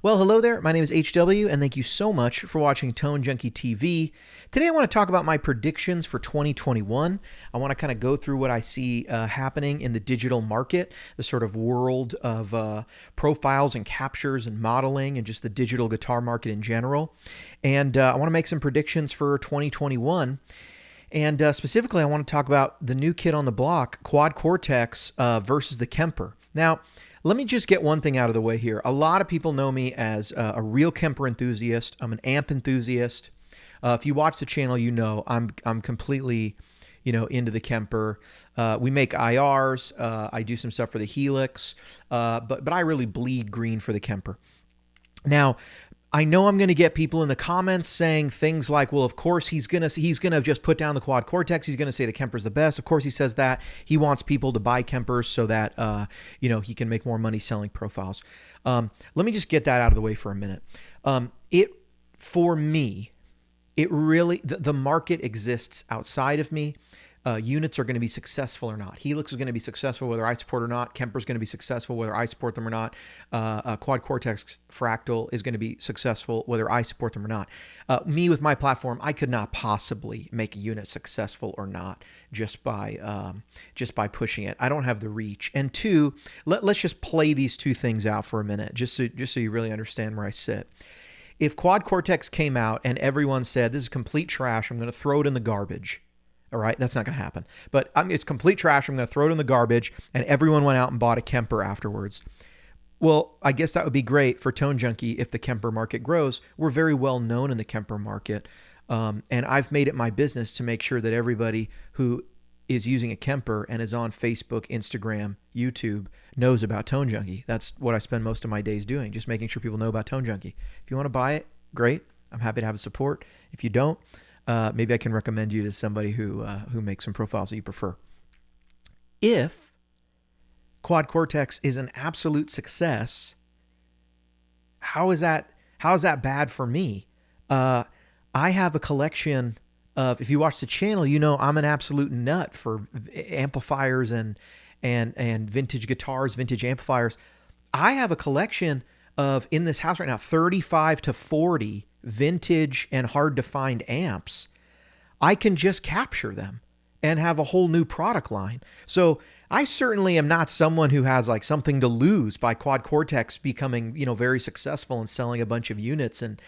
Well, hello there. My name is HW, and thank you so much for watching Tone Junkie TV. Today, I want to talk about my predictions for 2021. I want to kind of go through what I see happening in the digital market, the sort of world of profiles and captures and modeling, and just the digital guitar market in general. And I want to make some predictions for 2021. And specifically, I want to talk about the new kid on the block, Quad Cortex versus the Kemper. Now, let me just get one thing out of the way here. A lot of people know me as a real Kemper enthusiast. I'm an amp enthusiast. If you watch the channel, you know I'm completely, into the Kemper. We make IRs. I do some stuff for the Helix, but I really bleed green for the Kemper. Now, I know I'm going to get people in the comments saying things like, well, of course he's going to just put down the Quad Cortex. He's going to say the Kemper's the best. Of course he says that. He wants people to buy Kempers so that, he can make more money selling profiles. Let me just get that out of the way for a minute. For me, the market exists outside of me. Units are going to be successful or not. Helix is going to be successful whether I support or not. Kemper's going to be successful whether I support them or not. Quad Cortex Fractal is going to be successful whether I support them or not. Me with my platform, I could not possibly make a unit successful or not just by pushing it. I don't have the reach. And two, let's just play these two things out for a minute, just so you really understand where I sit. If Quad Cortex came out and everyone said this is complete trash, I'm going to throw it in the garbage. All right, that's not going to happen. But it's complete trash. I'm going to throw it in the garbage, and everyone went out and bought a Kemper afterwards. Well, I guess that would be great for Tone Junkie if the Kemper market grows. We're very well known in the Kemper market, and I've made it my business to make sure that everybody who is using a Kemper and is on Facebook, Instagram, YouTube knows about Tone Junkie. That's what I spend most of my days doing, just making sure people know about Tone Junkie. If you want to buy it, great. I'm happy to have support. If you don't, maybe I can recommend you to somebody who makes some profiles that you prefer. If Quad Cortex is an absolute success, how is that bad for me? I have a collection of, if you watch the channel, I'm an absolute nut for amplifiers and vintage guitars, vintage amplifiers. I have a collection of, in this house right now, 35 to 40 vintage and hard to find amps. I can just capture them and have a whole new product line. So I certainly am not someone who has like something to lose by Quad Cortex becoming, very successful and selling a bunch of units and,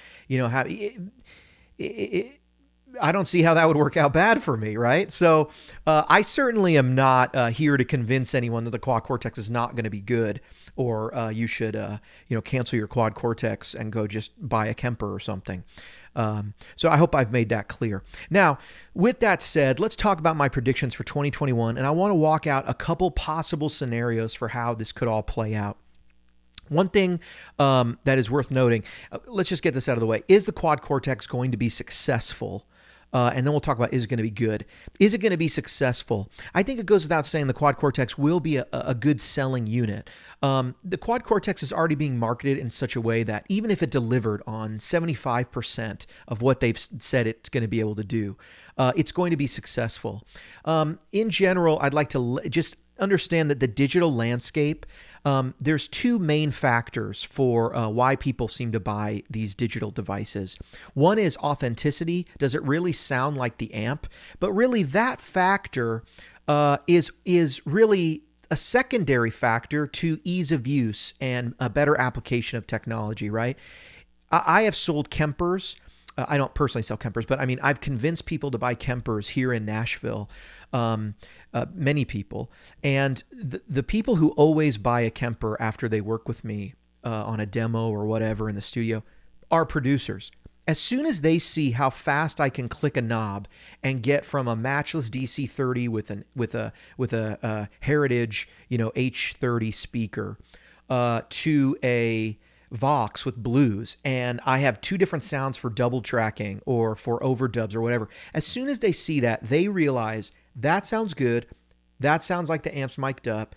I don't see how that would work out bad for me, right? So I certainly am not here to convince anyone that the Quad Cortex is not going to be good, or you should, cancel your Quad Cortex and go just buy a Kemper or something. So I hope I've made that clear. Now, with that said, let's talk about my predictions for 2021, and I want to walk out a couple possible scenarios for how this could all play out. One thing that is worth noting, let's just get this out of the way. Is the Quad Cortex going to be successful? And then we'll talk about, is it going to be good? Is it going to be successful? I think it goes without saying the Quad Cortex will be a good selling unit. The Quad Cortex is already being marketed in such a way that even if it delivered on 75% of what they've said it's going to be able to do, it's going to be successful. In general, I'd like to just understand that the digital landscape, there's two main factors for why people seem to buy these digital devices. One is authenticity. Does it really sound like the amp? But really that factor is really a secondary factor to ease of use and a better application of technology, right? I have sold Kempers. I don't personally sell Kempers, but I've convinced people to buy Kempers here in Nashville, many people. And the people who always buy a Kemper after they work with me on a demo or whatever in the studio are producers. As soon as they see how fast I can click a knob and get from a matchless DC30 with a Heritage, H30 speaker to a Vox with blues, and I have two different sounds for double tracking or for overdubs or whatever. As soon as they see that, they realize that sounds good. That sounds like the amp's mic'd up.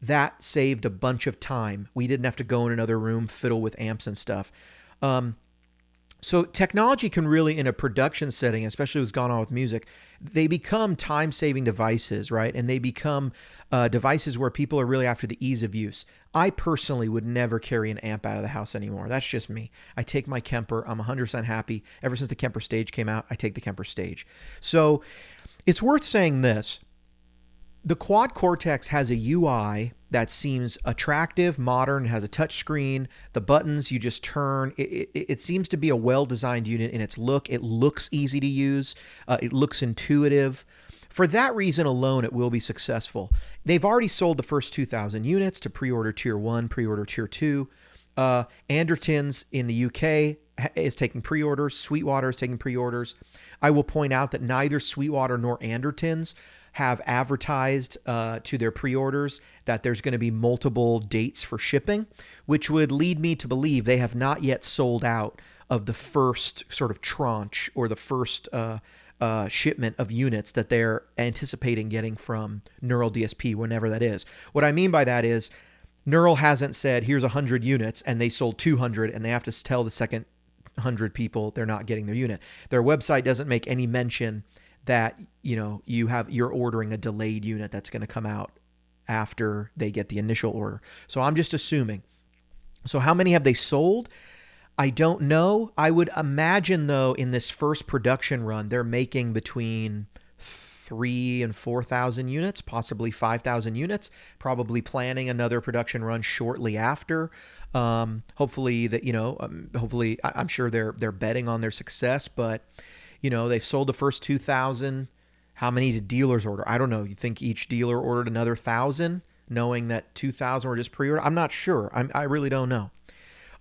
That saved a bunch of time. We didn't have to go in another room, fiddle with amps and stuff. So technology can really, in a production setting, especially what's gone on with music, they become time-saving devices, right? And they become devices where people are really after the ease of use. I personally would never carry an amp out of the house anymore. That's just me. I take my Kemper. I'm 100% happy. Ever since the Kemper Stage came out, I take the Kemper Stage. So it's worth saying this. The Quad Cortex has a UI that seems attractive, modern, has a touch screen. The buttons you just turn. It seems to be a well-designed unit in its look. It looks easy to use. It looks intuitive. For that reason alone, it will be successful. They've already sold the first 2,000 units to pre-order Tier 1, pre-order Tier 2. Andertons in the UK is taking pre-orders. Sweetwater is taking pre-orders. I will point out that neither Sweetwater nor Andertons have advertised to their pre-orders that there's going to be multiple dates for shipping, which would lead me to believe they have not yet sold out of the first sort of tranche or the first shipment of units that they're anticipating getting from Neural DSP, whenever that is. What I mean by that is Neural hasn't said, here's 100 units, and they sold 200, and they have to tell the second 100 people they're not getting their unit. Their website doesn't make any mention that you're ordering a delayed unit that's going to come out after they get the initial order. So I'm just assuming. So how many have they sold? I don't know. I would imagine, though, in this first production run, they're making between 3,000 and 4,000 units, possibly 5,000 units, probably planning another production run shortly after. Hopefully I'm sure they're betting on their success, but they've sold the first 2,000. How many did dealers order? I don't know. You think each dealer ordered another 1,000, knowing that 2,000 were just pre-order? I'm not sure. I really don't know.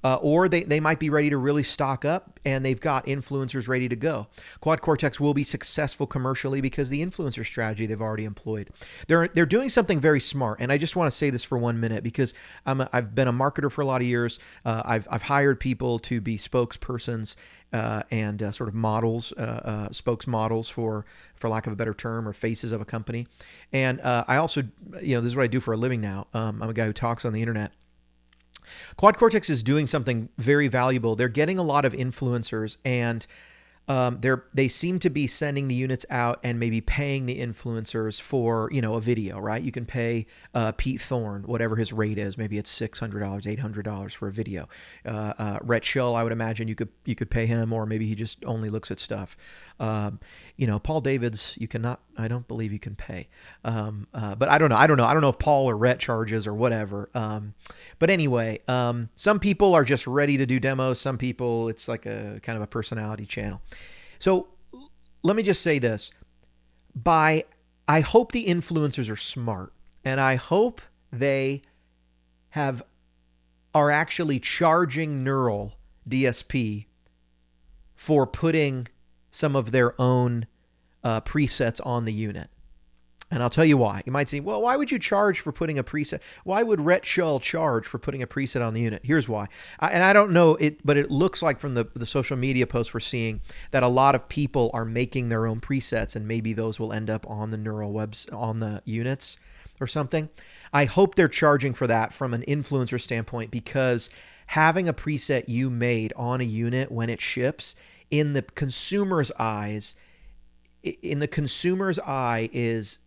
Or they might be ready to really stock up, and they've got influencers ready to go. Quad Cortex will be successful commercially because the influencer strategy they've already employed. They're doing something very smart, and I just want to say this for 1 minute because I've been a marketer for a lot of years. I've hired people to be spokespersons and sort of models, spokesmodels for lack of a better term, or faces of a company. And I also, this is what I do for a living now. I'm a guy who talks on the internet. Quad Cortex is doing something very valuable. They're getting a lot of influencers, and they seem to be sending the units out and maybe paying the influencers for a video, right? You can pay Pete Thorne whatever his rate is. Maybe it's $600, $800 for a video. Rhett Schill, I would imagine you could pay him, or maybe he just only looks at stuff. Paul Davids, you cannot. I don't believe you can pay. But I don't know. I don't know if Paul or Rhett charges or whatever. But anyway, some people are just ready to do demos. Some people, it's like a kind of a personality channel. So let me just say this. I hope the influencers are smart, and I hope they are actually charging Neural DSP for putting some of their own presets on the unit. And I'll tell you why. You might say, well, why would you charge for putting a preset? Why would Rhett Schill charge for putting a preset on the unit? Here's why. And I don't know it, but it looks like from the social media posts we're seeing that a lot of people are making their own presets, and maybe those will end up on the Neural webs, on the units or something. I hope they're charging for that from an influencer standpoint, because having a preset you made on a unit when it ships, in the consumer's eye, is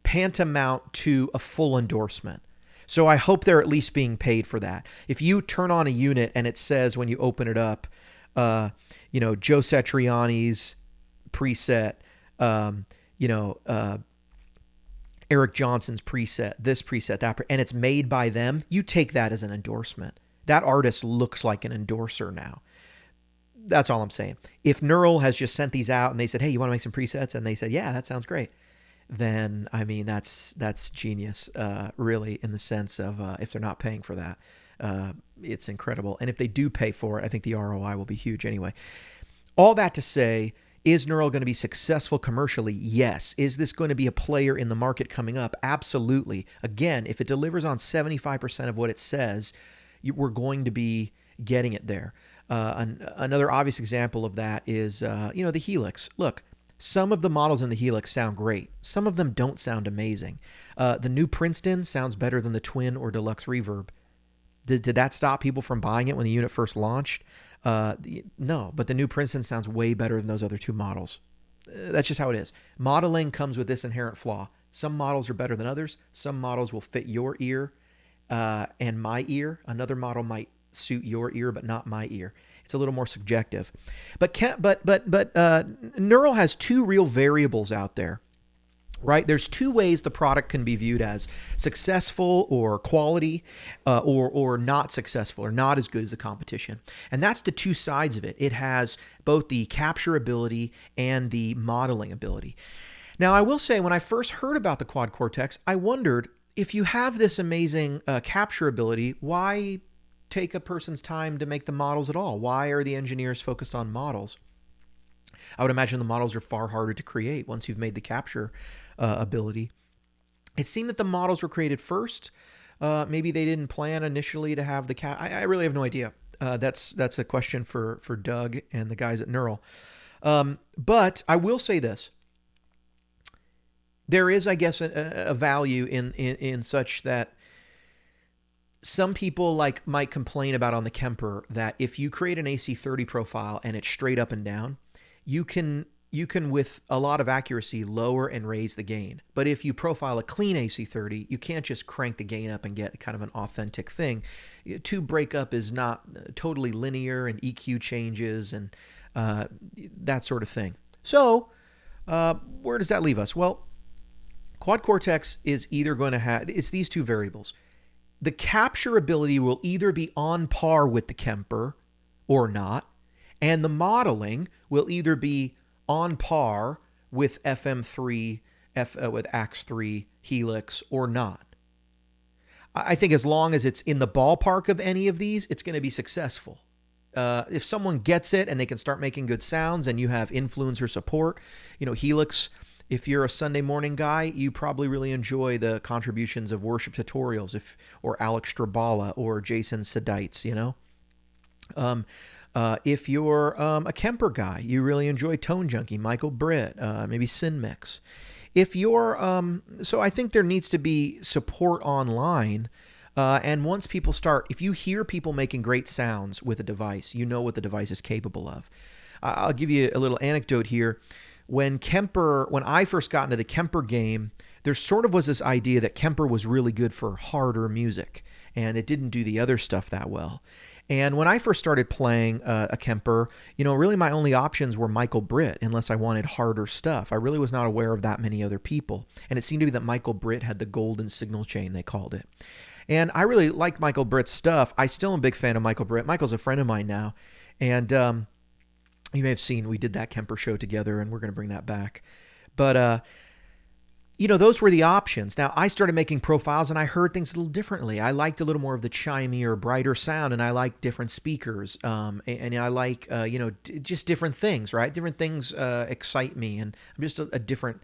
tantamount to a full endorsement. So I hope they're at least being paid for that. If you turn on a unit and it says when you open it up, Joe Satriani's preset, Eric Johnson's preset, this preset, that, and it's made by them, you take that as an endorsement. That artist looks like an endorser now. That's all I'm saying. If Neural has just sent these out and they said, hey, you want to make some presets? And they said, yeah, that sounds great. Then, I mean, that's genius, really, in the sense of if they're not paying for that, it's incredible. And if they do pay for it, I think the ROI will be huge anyway. All that to say, is Neural going to be successful commercially? Yes. Is this going to be a player in the market coming up? Absolutely. Again, if it delivers on 75% of what it says, we're going to be getting it there. Another obvious example of that is, the Helix. Look, some of the models in the Helix sound great. Some of them don't sound amazing. The new Princeton sounds better than the Twin or Deluxe Reverb. Did that stop people from buying it when the unit first launched? No, but the new Princeton sounds way better than those other two models. That's just how it is. Modeling comes with this inherent flaw. Some models are better than others. Some models will fit your ear and my ear. Another model might suit your ear, but not my ear. It's a little more subjective. But Neural has two real variables out there. Right? There's two ways the product can be viewed as successful or quality, or not successful or not as good as the competition. And that's the two sides of it. It has both the capture ability and the modeling ability. Now, I will say, when I first heard about the Quad Cortex, I wondered, if you have this amazing capture ability, why take a person's time to make the models at all? Why are the engineers focused on models? I would imagine the models are far harder to create once you've made the capture ability. It seemed that the models were created first. Maybe they didn't plan initially to have the cap. I really have no idea. That's a question for Doug and the guys at Neural. But I will say this. There is, I guess, a value in such that some people might complain about on the Kemper that if you create an AC30 profile and it's straight up and down, you can with a lot of accuracy lower and raise the gain. But if you profile a clean AC30, you can't just crank the gain up and get kind of an authentic thing. Tube breakup is not totally linear, and EQ changes and that sort of thing. So where does that leave us? Well, Quad Cortex is either going to have, it's these two variables. The capture ability will either be on par with the Kemper or not, and the modeling will either be on par with FM3, with Axe3, Helix, or not. I think as long as it's in the ballpark of any of these, it's going to be successful. If someone gets it and they can start making good sounds and you have influencer support, Helix, if you're a Sunday morning guy, you probably really enjoy the contributions of Worship Tutorials, or Alex Strabala or Jason Sedites, if you're a Kemper guy, you really enjoy Tone Junkie, Michael Britt, maybe Sin Mix. If you're, so I think there needs to be support online. And once people start, if you hear people making great sounds with a device, you know what the device is capable of. I'll give you a little anecdote here. When I first got into the Kemper game, there sort of was this idea that Kemper was really good for harder music, and it didn't do the other stuff that well. And when I first started playing a Kemper, really my only options were Michael Britt, unless I wanted harder stuff. I really was not aware of that many other people. And it seemed to be that Michael Britt had the golden signal chain, they called it. And I really liked Michael Britt's stuff. I still am a big fan of Michael Britt. Michael's a friend of mine now. And you may have seen we did that Kemper show together, and we're going to bring that back. But those were the options. Now, I started making profiles, and I heard things a little differently. I liked a little more of the chimier, brighter sound, and I like different speakers. And I like, just different things, right? Different things excite me, and I'm just a different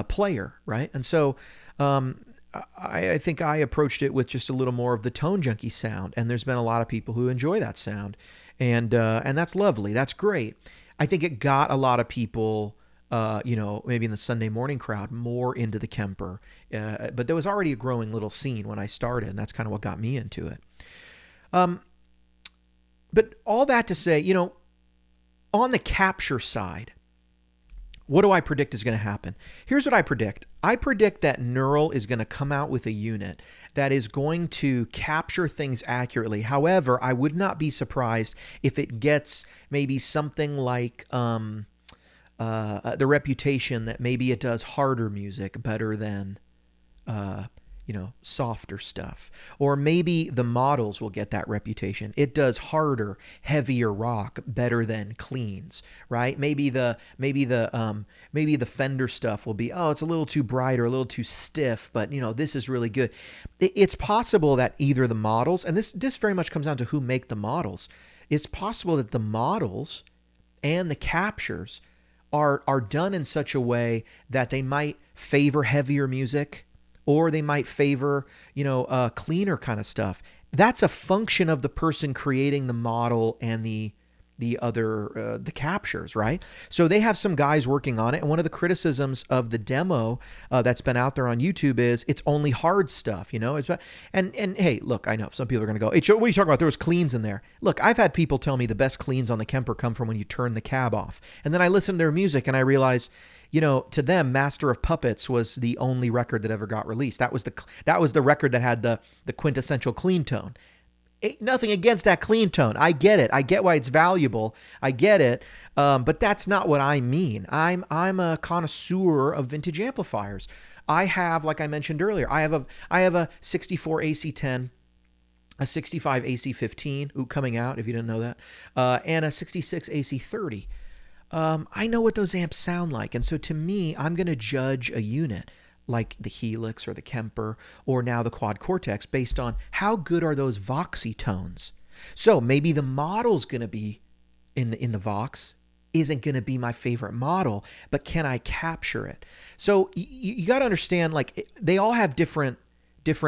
player, right? And so I think I approached it with just a little more of the Tone Junkie sound, and there's been a lot of people who enjoy that sound, and that's lovely. That's great. I think it got a lot of people, maybe in the Sunday morning crowd, more into the Kemper. But there was already a growing little scene when I started, and that's kind of what got me into it. But all that to say, on the capture side, what do I predict is going to happen? Here's what I predict. I predict that Neural is going to come out with a unit that is going to capture things accurately. However, I would not be surprised if it gets maybe something like the reputation that maybe it does harder music better than softer stuff. Or maybe the models will get that reputation. It does harder, heavier rock better than cleans, right? Maybe the Fender stuff will be, it's a little too bright or a little too stiff, but this is really good. It's possible that either the models, and this very much comes down to who make the models. It's possible that the models and the captures are done in such a way that they might favor heavier music, or they might favor, cleaner kind of stuff. That's a function of the person creating the model and the the captures, right? So they have some guys working on it, and one of the criticisms of the demo that's been out there on YouTube is it's only hard stuff, you know. And hey, look, I know some people are going to go, hey, what are you talking about? There was cleans in there. Look, I've had people tell me the best cleans on the Kemper come from when you turn the cab off, and then I listen to their music and I realize, you know, to them, Master of Puppets was the only record that ever got released. That was the record that had the quintessential clean tone. Nothing against that clean tone. I get it. I get why it's valuable. I get it. But that's not what I mean. I'm a connoisseur of vintage amplifiers. I have, like I mentioned earlier, I have a 64 AC10, a 65 AC15, coming out if you didn't know that, and a 66 AC30. I know what those amps sound like, and so to me, I'm going to judge a unit like the Helix or the Kemper or now the Quad Cortex based on how good are those Voxy tones. So maybe the model's going to be in the Vox isn't going to be my favorite model, but can I capture it? So you got to understand, like, they all have different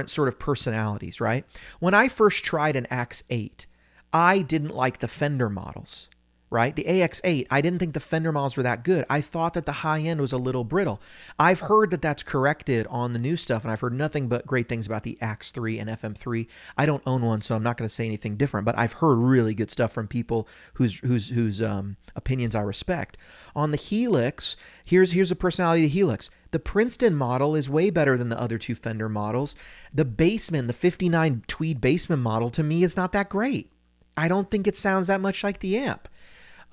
sort of personalities, right? When I first tried an AX8, I didn't like the Fender models. Right? The AX8, I didn't think the Fender models were that good. I thought that the high end was a little brittle. I've heard that that's corrected on the new stuff, and I've heard nothing but great things about the AX3 and FM3. I don't own one, so I'm not going to say anything different, but I've heard really good stuff from people whose opinions I respect. On the Helix, here's the personality of the Helix. The Princeton model is way better than the other two Fender models. The Bassman, the 59 Tweed Bassman model, to me is not that great. I don't think it sounds that much like the amp.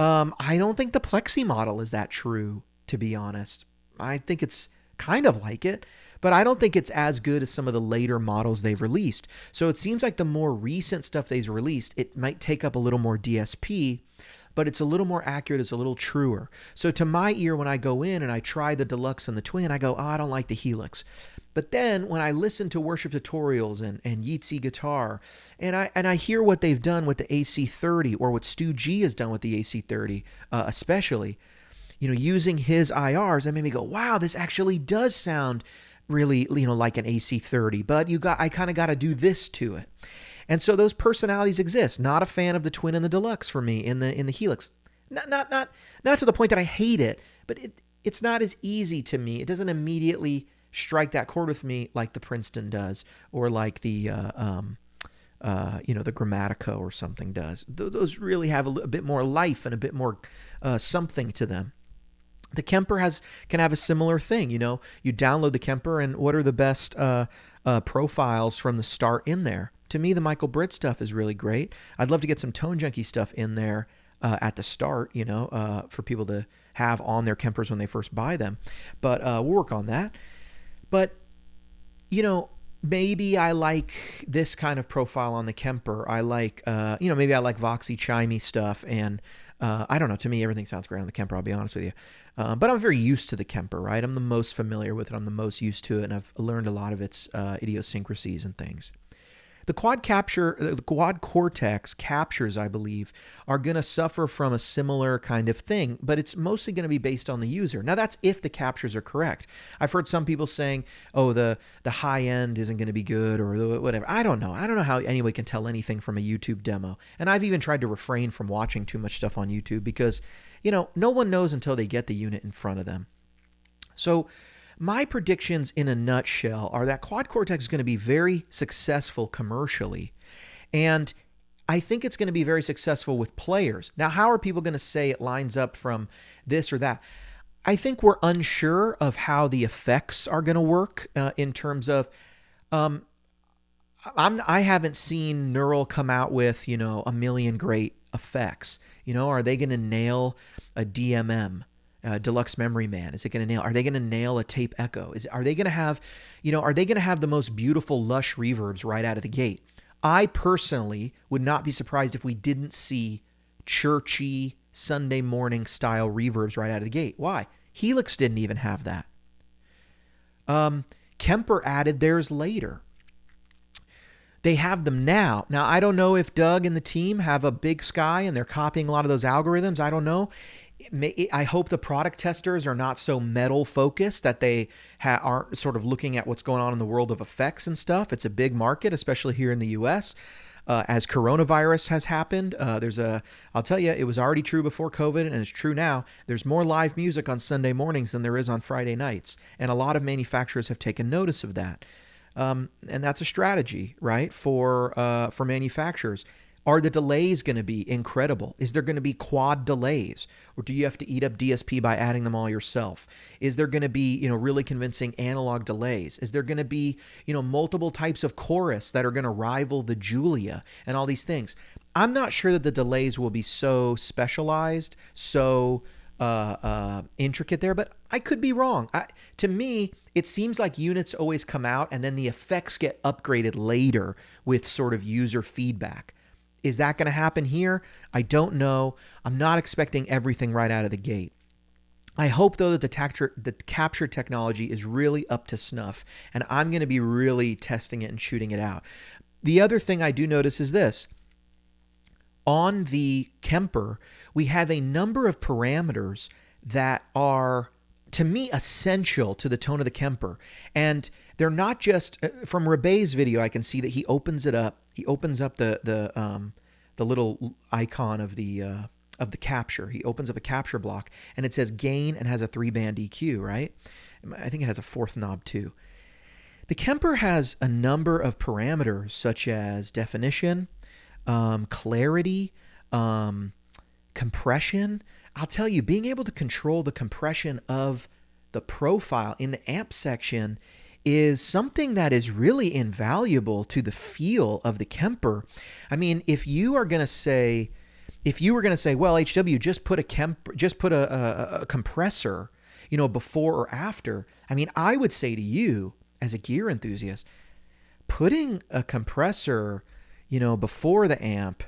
I don't think the Plexi model is that true, to be honest. I think it's kind of like it, but I don't think it's as good as some of the later models they've released. So it seems like the more recent stuff they've released, it might take up a little more DSP, but it's a little more accurate, it's a little truer. So to my ear, when I go in and I try the Deluxe and the Twin, I go, oh, I don't like the Helix. But then when I listen to worship tutorials and Yeatsy Guitar, and I hear what they've done with the AC30, or what Stu G has done with the AC30, especially, you know, using his IRs, that made me go, wow, this actually does sound really, you know, like an AC30. But I kind of got to do this to it. And so those personalities exist. Not a fan of the Twin and the Deluxe for me in the Helix. Not to the point that I hate it, but it's not as easy to me. It doesn't immediately strike that chord with me like the Princeton does, or like the the Grammatico or something does. Those really have a bit more life and a bit more something to them. The Kemper can have a similar thing. You know, you download the Kemper, and what are the best profiles from the start in there? To me, the Michael Britt stuff is really great. I'd love to get some Tone Junkie stuff in there at the start, you know, for people to have on their Kempers when they first buy them. But we'll work on that. But, you know, maybe I like this kind of profile on the Kemper. I like, maybe I like Voxy chimey stuff. And I don't know. To me, everything sounds great on the Kemper, I'll be honest with you. But I'm very used to the Kemper, right? I'm the most familiar with it. I'm the most used to it. And I've learned a lot of its idiosyncrasies and things. The Quad Cortex captures, I believe, are going to suffer from a similar kind of thing, but it's mostly going to be based on the user. Now, that's if the captures are correct. I've heard some people saying, oh, the high end isn't going to be good, or whatever. I don't know. I don't know how anyone can tell anything from a YouTube demo. And I've even tried to refrain from watching too much stuff on YouTube because, you know, no one knows until they get the unit in front of them. So my predictions in a nutshell are that Quad Cortex is going to be very successful commercially, and I think it's going to be very successful with players. Now, how are people going to say it lines up from this or that? I think we're unsure of how the effects are going to work in terms of I haven't seen Neural come out with, you know, a million great effects. You know, are they going to nail a DMM? Deluxe Memory Man? Is it going to nail? Are they going to nail a tape echo? Are they going to have, are they going to have the most beautiful lush reverbs right out of the gate? I personally would not be surprised if we didn't see churchy Sunday morning style reverbs right out of the gate. Why? Helix didn't even have that. Kemper added theirs later. They have them now. Now, I don't know if Doug and the team have a big sky and they're copying a lot of those algorithms. I don't know. I hope the product testers are not so metal focused that they aren't sort of looking at what's going on in the world of effects and stuff. It's a big market, especially here in the US. as coronavirus has happened. I'll tell you, it was already true before COVID and it's true now. There's more live music on Sunday mornings than there is on Friday nights. And a lot of manufacturers have taken notice of that. And that's a strategy, right, for manufacturers. Are the delays going to be incredible? Is there going to be quad delays? Or do you have to eat up DSP by adding them all yourself? Is there going to be, really convincing analog delays? Is there going to be, multiple types of chorus that are going to rival the Julia and all these things? I'm not sure that the delays will be so specialized, so intricate there, but I could be wrong. To me, it seems like units always come out and then the effects get upgraded later with sort of user feedback. Is that going to happen here? I don't know. I'm not expecting everything right out of the gate. I hope, though, that the capture technology is really up to snuff, and I'm going to be really testing it and shooting it out. The other thing I do notice is this. On the Kemper, we have a number of parameters that are, to me, essential to the tone of the Kemper. And they're not just, from Rebet's video, I can see that he opens it up. He opens up the little icon of the capture. He opens up a capture block, and it says gain and has a 3-band EQ, right? I think it has a 4th knob too. The Kemper has a number of parameters such as definition, clarity, compression. I'll tell you, being able to control the compression of the profile in the amp section is something that is really invaluable to the feel of the Kemper. I mean, if you were going to say, well, HW, just put a compressor, before or after. I mean, I would say to you as a gear enthusiast, putting a compressor, before the amp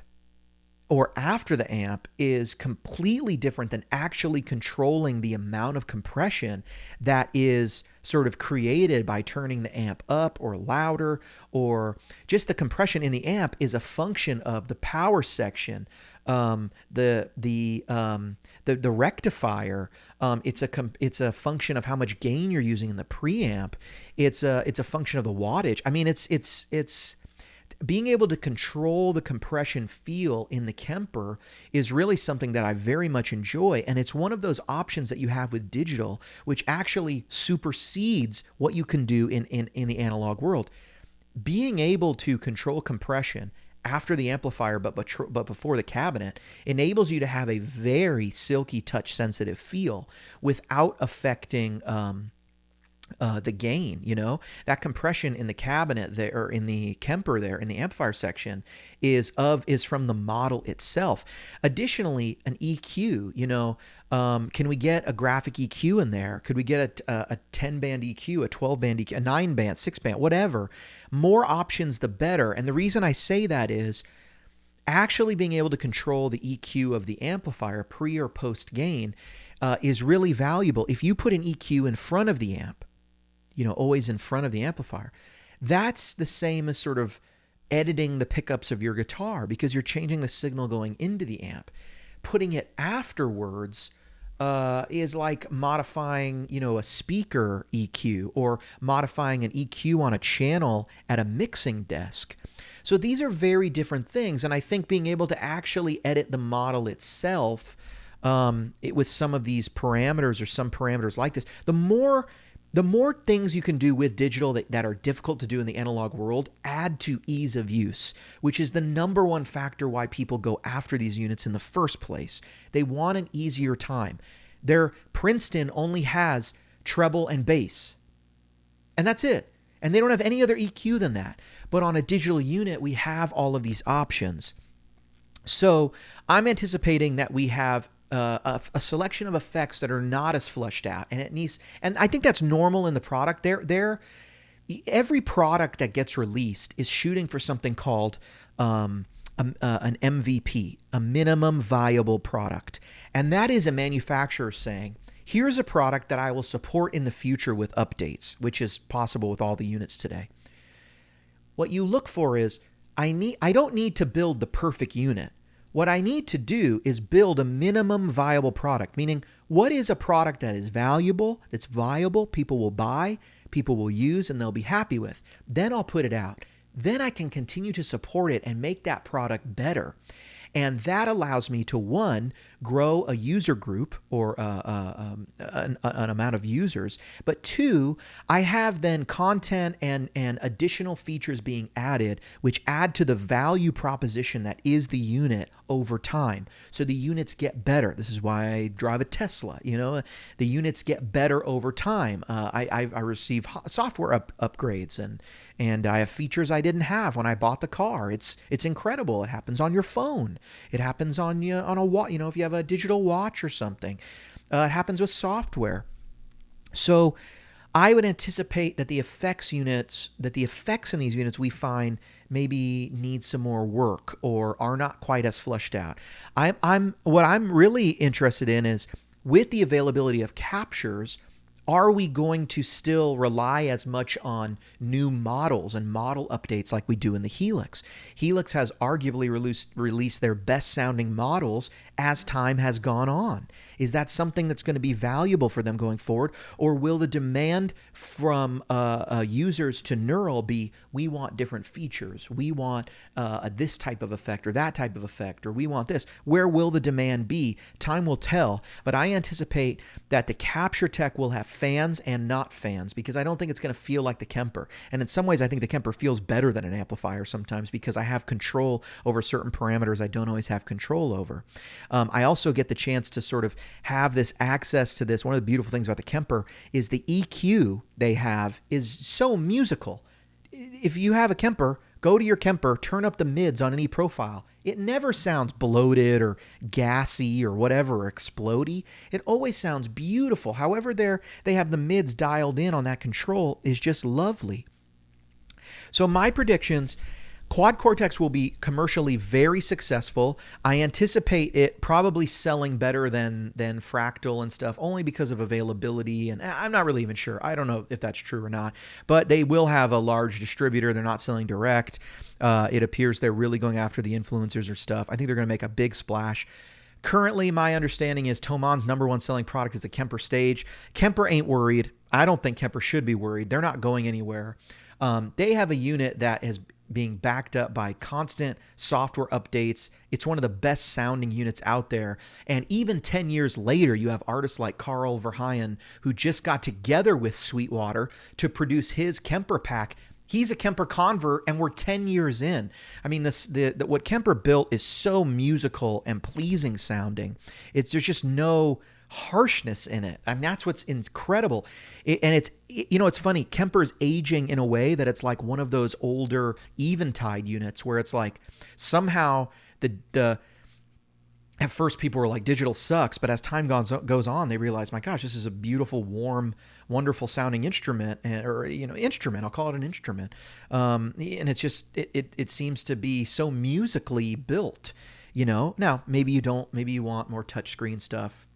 or after the amp is completely different than actually controlling the amount of compression that is sort of created by turning the amp up or louder, or just the compression in the amp is a function of the power section, the rectifier. It's a function of how much gain you're using in the preamp. It's a function of the wattage. I mean, it's being able to control the compression feel in the Kemper is really something that I very much enjoy. And it's one of those options that you have with digital, which actually supersedes what you can do in the analog world. Being able to control compression after the amplifier, but before the cabinet, enables you to have a very silky, touch-sensitive feel without affecting the gain. That compression in the cabinet there, or in the Kemper there, in the amplifier section, is from the model itself. Additionally, an EQ. Can we get a graphic EQ in there? Could we get a 10-band EQ, a 12-band EQ, a 9-band, 6-band, whatever? More options, the better. And the reason I say that is actually being able to control the EQ of the amplifier pre or post gain is really valuable. If you put an EQ in front of the amp, always in front of the amplifier, that's the same as sort of editing the pickups of your guitar, because you're changing the signal going into the amp. Putting it afterwards is like modifying, a speaker EQ, or modifying an EQ on a channel at a mixing desk. So these are very different things, and I think being able to actually edit the model itself with some of these parameters, or some parameters like this, the more things you can do with digital that are difficult to do in the analog world add to ease of use, which is the number one factor why people go after these units in the first place. They want an easier time. Their Princeton only has treble and bass, and that's it. And they don't have any other EQ than that. But on a digital unit, we have all of these options. So I'm anticipating that we have a selection of effects that are not as flushed out, and I think that's normal in the product. Every product that gets released is shooting for something called an MVP, a minimum viable product, and that is a manufacturer saying, here's a product that I will support in the future with updates, which is possible with all the units today. What you look for is, I don't need to build the perfect unit. What I need to do is build a minimum viable product, meaning what is a product that is valuable, that's viable, people will buy, people will use, and they'll be happy with. Then I'll put it out. then I can continue to support it and make that product better. And that allows me to, one, grow a user group or an amount of users. But two, I have then content and additional features being added, which add to the value proposition that is the unit over time. So the units get better. This is why I drive a Tesla. The units get better over time. I receive software upgrades and I have features I didn't have when I bought the car. It's incredible. It happens on your phone. It happens on a watch. If you have a digital watch or something, it happens with software. So I would anticipate that the effects in these units we find maybe need some more work or are not quite as fleshed out. What I'm really interested in is, with the availability of captures, are we going to still rely as much on new models and model updates like we do in the Helix? Helix has arguably released their best sounding models as time has gone on. Is that something that's going to be valuable for them going forward? Or will the demand from users to Neural be, we want different features, we want this type of effect or that type of effect, or we want this? Where will the demand be? Time will tell, but I anticipate that the capture tech will have fans and not fans, because I don't think it's going to feel like the Kemper. And in some ways, I think the Kemper feels better than an amplifier sometimes, because I have control over certain parameters I don't always have control over. I also get the chance to sort of have this access to this. One of the beautiful things about the Kemper is the EQ they have is so musical. If you have a Kemper, go to your Kemper, turn up the mids on any profile. It never sounds bloated or gassy or whatever, or explodey. It always sounds beautiful. However they have the mids dialed in on that control is just lovely. So my predictions: Quad Cortex will be commercially very successful. I anticipate it probably selling better than Fractal and stuff, only because of availability, and I'm not really even sure. I don't know if that's true or not, but they will have a large distributor. They're not selling direct. It appears they're really going after the influencers or stuff. I think they're going to make a big splash. Currently, my understanding is Thomann's number one selling product is the Kemper Stage. Kemper ain't worried. I don't think Kemper should be worried. They're not going anywhere. They have a unit that is being backed up by constant software updates. It's one of the best sounding units out there. And even 10 years later, you have artists like Carl Verheyen, who just got together with Sweetwater to produce his Kemper pack. He's a Kemper convert, and we're 10 years in. I mean, what Kemper built is so musical and pleasing sounding. There's just no harshness in it. I mean, that's what's incredible. It's funny. Kemper's aging in a way that it's like one of those older Eventide units where it's like somehow at first people were like, digital sucks, but as time goes on, they realize, my gosh, this is a beautiful, warm, wonderful sounding instrument, instrument. I'll call it an instrument. And it's just it seems to be so musically built. Now maybe you want more touchscreen stuff.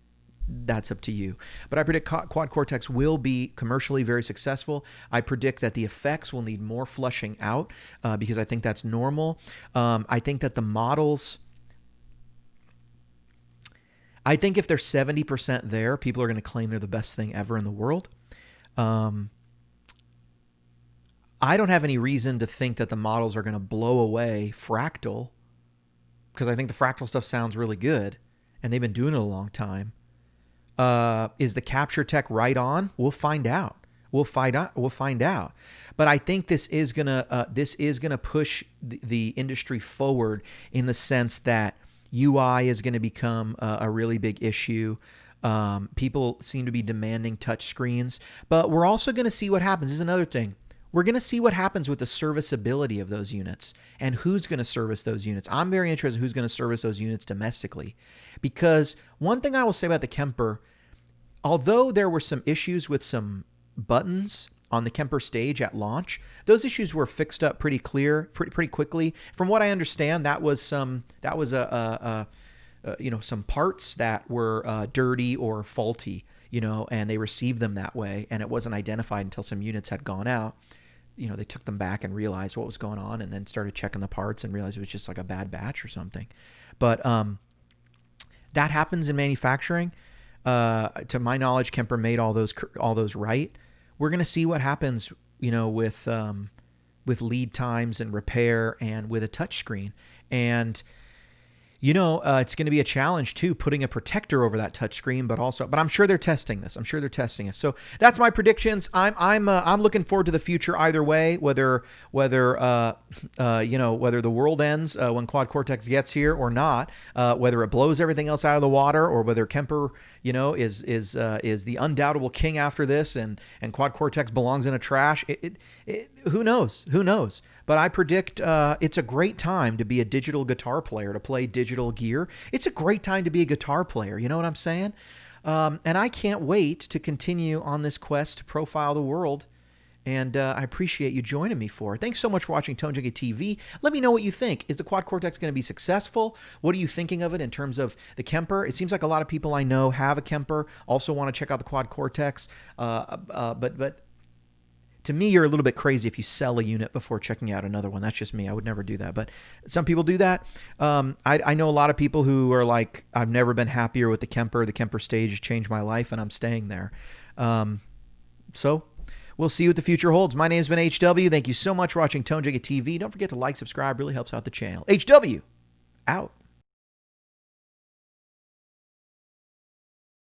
That's up to you. But I predict Quad Cortex will be commercially very successful. I predict that the effects will need more flushing out because I think that's normal. I think that the models, I think if they're 70% there, people are going to claim they're the best thing ever in the world. I don't have any reason to think that the models are going to blow away Fractal, because I think the Fractal stuff sounds really good, and they've been doing it a long time. Is the capture tech right on? We'll find out. We'll find out. But I think this is gonna push the industry forward in the sense that UI is going to become a really big issue. People seem to be demanding touch screens, but we're also going to see what happens. This is another thing. We're going to see what happens with the serviceability of those units and who's going to service those units. I'm very interested in who's going to service those units domestically, because one thing I will say about the Kemper, although there were some issues with some buttons on the Kemper Stage at launch, those issues were fixed up pretty pretty quickly. From what I understand, that was some parts that were dirty or faulty, and they received them that way, and it wasn't identified until some units had gone out. They took them back and realized what was going on, and then started checking the parts and realized it was just like a bad batch or something. But that happens in manufacturing. To my knowledge, Kemper made all those right. We're going to see what happens, with with lead times and repair and with a touchscreen. And it's going to be a challenge too, putting a protector over that touchscreen, but I'm sure they're testing this. So that's my predictions. I'm looking forward to the future either way, whether the world ends when Quad Cortex gets here or not, whether it blows everything else out of the water, or whether Kemper, is the undoubtable king after this, and Quad Cortex belongs in a trash. Who knows? Who knows? But I predict it's a great time to be a digital guitar player, to play digital gear. It's a great time to be a guitar player. You know what I'm saying? And I can't wait to continue on this quest to profile the world. And I appreciate you joining me for it. Thanks so much for watching Tone Junkie TV. Let me know what you think. Is the Quad Cortex going to be successful? What are you thinking of it in terms of the Kemper? It seems like a lot of people I know have a Kemper, also want to check out the Quad Cortex. But to me, you're a little bit crazy if you sell a unit before checking out another one. That's just me. I would never do that. But some people do that. I know a lot of people who are like, I've never been happier with the Kemper. The Kemper stage changed my life, and I'm staying there. So we'll see what the future holds. My name's been HW. Thank you so much for watching Tone Junkie TV. Don't forget to like, subscribe. Really helps out the channel. HW, out.